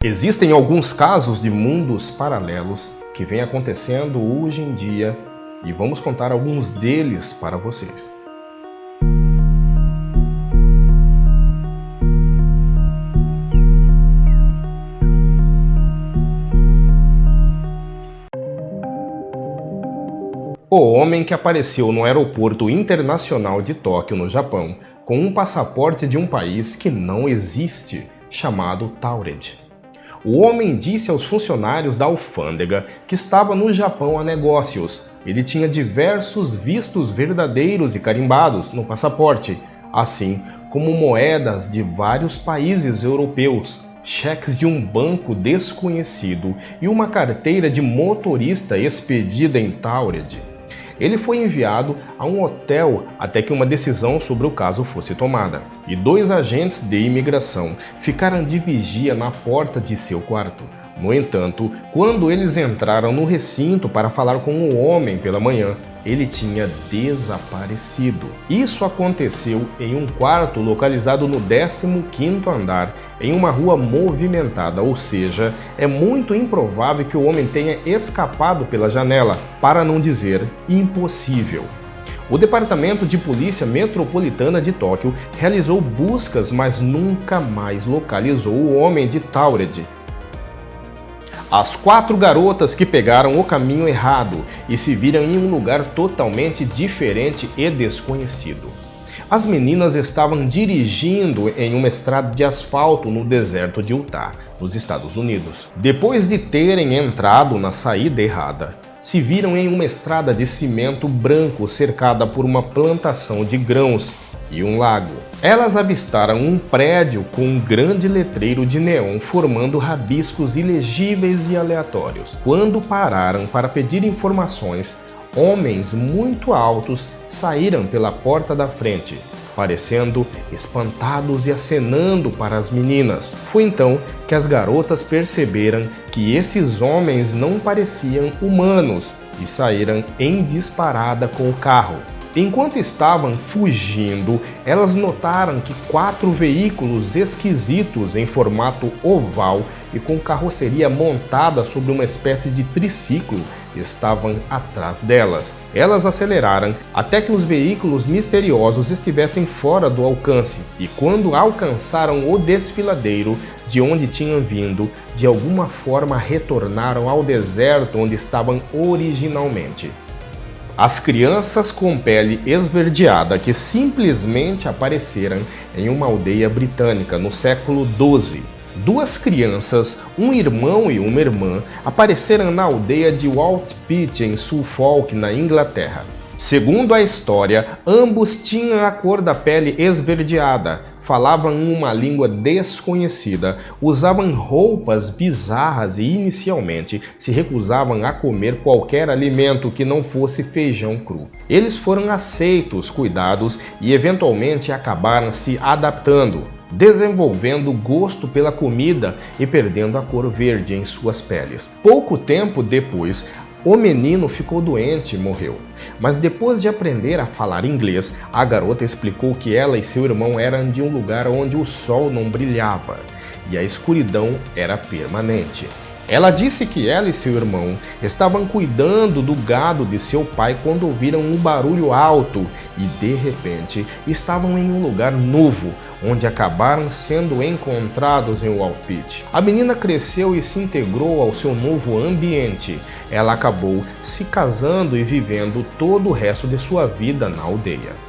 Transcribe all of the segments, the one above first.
Existem alguns casos de mundos paralelos que vêm acontecendo hoje em dia e vamos contar alguns deles para vocês. O homem que apareceu no aeroporto internacional de Tóquio, no Japão, com um passaporte de um país que não existe, chamado Taured. O homem disse aos funcionários da alfândega que estava no Japão a negócios. Ele tinha diversos vistos verdadeiros e carimbados no passaporte, assim como moedas de vários países europeus, cheques de um banco desconhecido e uma carteira de motorista expedida em Taured. Ele foi enviado a um hotel até que uma decisão sobre o caso fosse tomada, e 2 agentes de imigração ficaram de vigia na porta de seu quarto. No entanto, quando eles entraram no recinto para falar com o homem pela manhã, ele tinha desaparecido. Isso aconteceu em um quarto localizado no 15º andar, em uma rua movimentada, ou seja, é muito improvável que o homem tenha escapado pela janela, para não dizer impossível. O Departamento de Polícia Metropolitana de Tóquio realizou buscas, mas nunca mais localizou o homem de Taured. As 4 garotas que pegaram o caminho errado e se viram em um lugar totalmente diferente e desconhecido. As meninas estavam dirigindo em uma estrada de asfalto no deserto de Utah, nos Estados Unidos. Depois de terem entrado na saída errada, se viram em uma estrada de cimento branco cercada por uma plantação de grãos e um lago. Elas avistaram um prédio com um grande letreiro de neon formando rabiscos ilegíveis e aleatórios. Quando pararam para pedir informações, homens muito altos saíram pela porta da frente, parecendo espantados e acenando para as meninas. Foi então que as garotas perceberam que esses homens não pareciam humanos e saíram em disparada com o carro. Enquanto estavam fugindo, elas notaram que 4 veículos esquisitos em formato oval e com carroceria montada sobre uma espécie de triciclo estavam atrás delas. Elas aceleraram até que os veículos misteriosos estivessem fora do alcance e quando alcançaram o desfiladeiro de onde tinham vindo, de alguma forma retornaram ao deserto onde estavam originalmente. As crianças com pele esverdeada que simplesmente apareceram em uma aldeia britânica no século XII. 2 crianças, um irmão e uma irmã, apareceram na aldeia de Waltpit, em Suffolk, na Inglaterra. Segundo a história, ambos tinham a cor da pele esverdeada, falavam uma língua desconhecida, usavam roupas bizarras e inicialmente se recusavam a comer qualquer alimento que não fosse feijão cru. Eles foram aceitos, cuidados e eventualmente acabaram se adaptando, desenvolvendo gosto pela comida e perdendo a cor verde em suas peles. Pouco tempo depois, o menino ficou doente e morreu. Mas depois de aprender a falar inglês, a garota explicou que ela e seu irmão eram de um lugar onde o sol não brilhava e a escuridão era permanente. Ela disse que ela e seu irmão estavam cuidando do gado de seu pai quando ouviram um barulho alto e, de repente, estavam em um lugar novo, onde acabaram sendo encontrados em Waltpit. A menina cresceu e se integrou ao seu novo ambiente. Ela acabou se casando e vivendo todo o resto de sua vida na aldeia.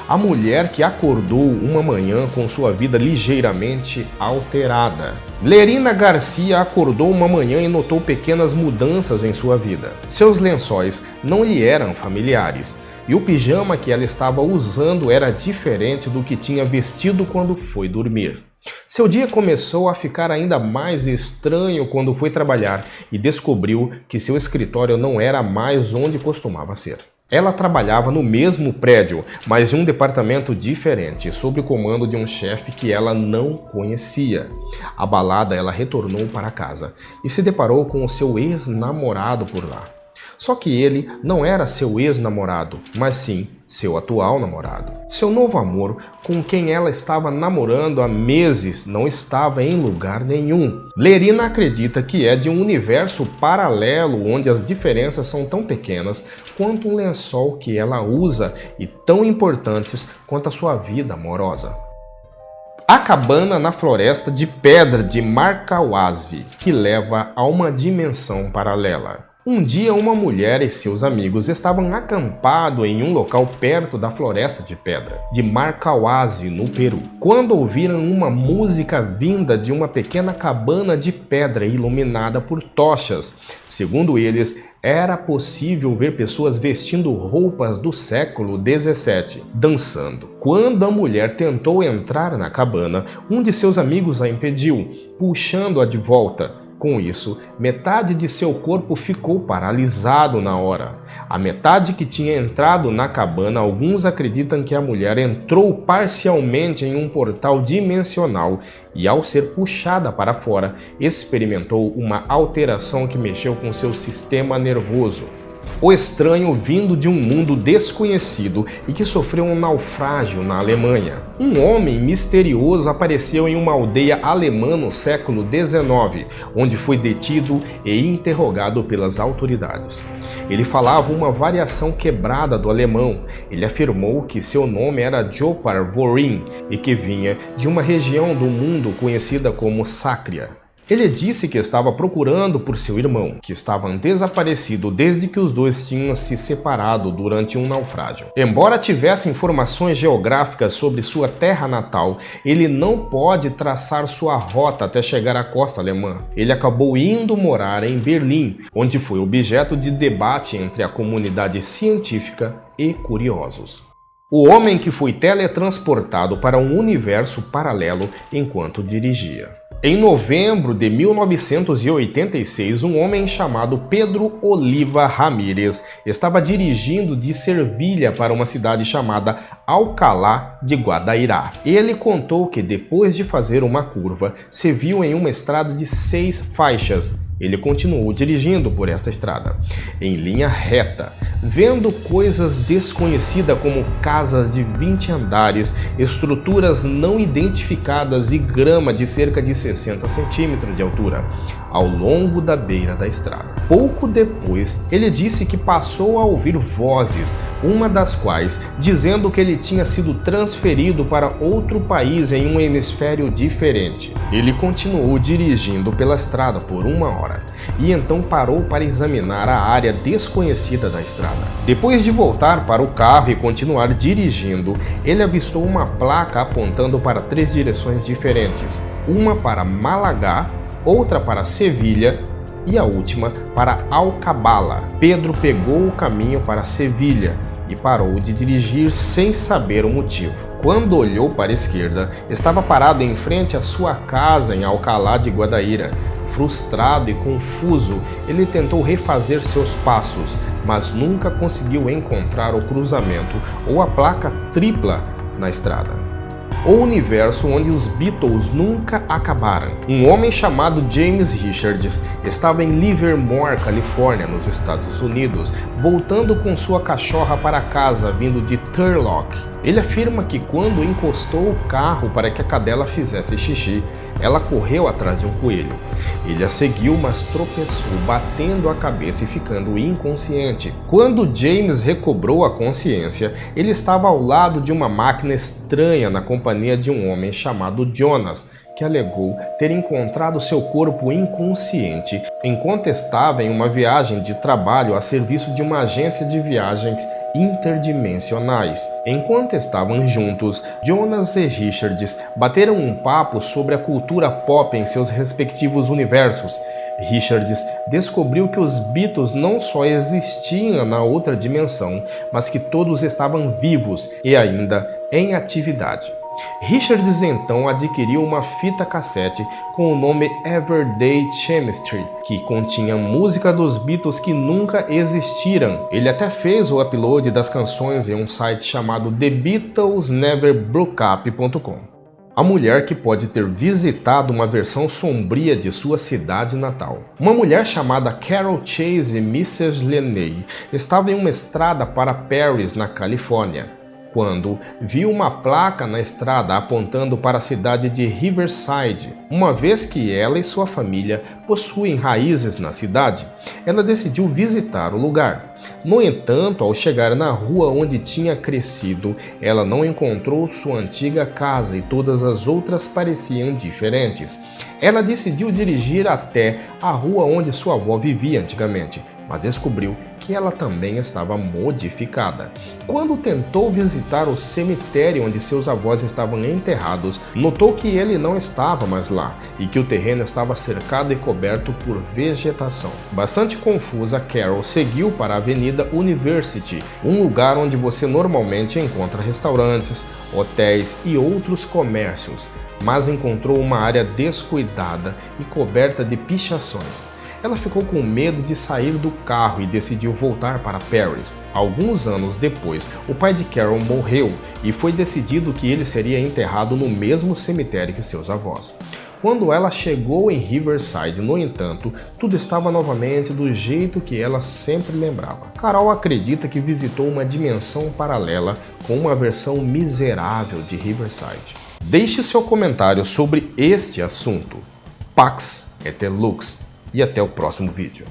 A mulher que acordou uma manhã com sua vida ligeiramente alterada. Lerina Garcia acordou uma manhã e notou pequenas mudanças em sua vida. Seus lençóis não lhe eram familiares e o pijama que ela estava usando era diferente do que tinha vestido quando foi dormir. Seu dia começou a ficar ainda mais estranho quando foi trabalhar e descobriu que seu escritório não era mais onde costumava ser. Ela trabalhava no mesmo prédio, mas em um departamento diferente, sob o comando de um chefe que ela não conhecia. Abalada, ela retornou para casa e se deparou com o seu ex-namorado por lá. Só que ele não era seu ex-namorado, mas sim seu atual namorado. Seu novo amor, com quem ela estava namorando há meses, não estava em lugar nenhum. Lerina acredita que é de um universo paralelo onde as diferenças são tão pequenas quanto um lençol que ela usa e tão importantes quanto a sua vida amorosa. A cabana na floresta de pedra de Markawazi, que leva a uma dimensão paralela. Um dia, uma mulher e seus amigos estavam acampados em um local perto da floresta de pedra de Markawazi, no Peru, quando ouviram uma música vinda de uma pequena cabana de pedra iluminada por tochas. Segundo eles, era possível ver pessoas vestindo roupas do século XVII, dançando. Quando a mulher tentou entrar na cabana, um de seus amigos a impediu, puxando-a de volta. Com isso, metade de seu corpo ficou paralisado na hora. A metade que tinha entrado na cabana, alguns acreditam que a mulher entrou parcialmente em um portal dimensional e, ao ser puxada para fora, experimentou uma alteração que mexeu com seu sistema nervoso. O estranho vindo de um mundo desconhecido e que sofreu um naufrágio na Alemanha. Um homem misterioso apareceu em uma aldeia alemã no século XIX, onde foi detido e interrogado pelas autoridades. Ele falava uma variação quebrada do alemão. Ele afirmou que seu nome era Jopar Vorin e que vinha de uma região do mundo conhecida como Sácria. Ele disse que estava procurando por seu irmão, que estava desaparecido desde que os dois tinham se separado durante um naufrágio. Embora tivesse informações geográficas sobre sua terra natal, ele não pode traçar sua rota até chegar à costa alemã. Ele acabou indo morar em Berlim, onde foi objeto de debate entre a comunidade científica e curiosos. O homem que foi teletransportado para um universo paralelo enquanto dirigia. Em novembro de 1986, um homem chamado Pedro Oliva Ramírez estava dirigindo de Sevilha para uma cidade chamada Alcalá de Guadairá. Ele contou que depois de fazer uma curva, se viu em uma estrada de 6 faixas. Ele continuou dirigindo por esta estrada, em linha reta, vendo coisas desconhecidas como casas de 20 andares, estruturas não identificadas e grama de cerca de 60 centímetros de altura, ao longo da beira da estrada. Pouco depois, ele disse que passou a ouvir vozes, uma das quais dizendo que ele tinha sido transferido para outro país em um hemisfério diferente. Ele continuou dirigindo pela estrada por 1 hora. E então parou para examinar a área desconhecida da estrada. Depois de voltar para o carro e continuar dirigindo, ele avistou uma placa apontando para 3 direções diferentes, uma para Málaga, outra para Sevilha e a última para Alcabala. Pedro pegou o caminho para Sevilha e parou de dirigir sem saber o motivo. Quando olhou para a esquerda, estava parado em frente à sua casa em Alcalá de Guadaíra. Frustrado e confuso, ele tentou refazer seus passos, mas nunca conseguiu encontrar o cruzamento ou a placa tripla na estrada. O universo onde os Beatles nunca acabaram. Um homem chamado James Richards estava em Livermore, Califórnia, nos Estados Unidos, voltando com sua cachorra para casa vindo de Turlock. Ele afirma que quando encostou o carro para que a cadela fizesse xixi, ela correu atrás de um coelho. Ele a seguiu, mas tropeçou, batendo a cabeça e ficando inconsciente. Quando James recobrou a consciência, ele estava ao lado de uma máquina estranha na companhia de um homem chamado Jonas, que alegou ter encontrado seu corpo inconsciente enquanto estava em uma viagem de trabalho a serviço de uma agência de viagens interdimensionais. Enquanto estavam juntos, Jonas e Richards bateram um papo sobre a cultura pop em seus respectivos universos. Richards descobriu que os Beatles não só existiam na outra dimensão, mas que todos estavam vivos e ainda em atividade. Richards então adquiriu uma fita cassete com o nome Everyday Chemistry, que continha música dos Beatles que nunca existiram. Ele até fez o upload das canções em um site chamado TheBeatlesNeverBrokeUp.com. A mulher que pode ter visitado uma versão sombria de sua cidade natal. Uma mulher chamada Carol Chase Mrs. Leney estava em uma estrada para Paris, na Califórnia, quando viu uma placa na estrada apontando para a cidade de Riverside. Uma vez que ela e sua família possuem raízes na cidade, ela decidiu visitar o lugar. No entanto, ao chegar na rua onde tinha crescido, ela não encontrou sua antiga casa e todas as outras pareciam diferentes. Ela decidiu dirigir até a rua onde sua avó vivia antigamente, mas descobriu que ela também estava modificada. Quando tentou visitar o cemitério onde seus avós estavam enterrados, notou que ele não estava mais lá e que o terreno estava cercado e coberto por vegetação. Bastante confusa, Carol seguiu para a Avenida University, um lugar onde você normalmente encontra restaurantes, hotéis e outros comércios, mas encontrou uma área descuidada e coberta de pichações. Ela ficou com medo de sair do carro e decidiu voltar para Paris. Alguns anos depois, o pai de Carol morreu e foi decidido que ele seria enterrado no mesmo cemitério que seus avós. Quando ela chegou em Riverside, no entanto, tudo estava novamente do jeito que ela sempre lembrava. Carol acredita que visitou uma dimensão paralela com uma versão miserável de Riverside. Deixe seu comentário sobre este assunto. Pax et Lux. E até o próximo vídeo.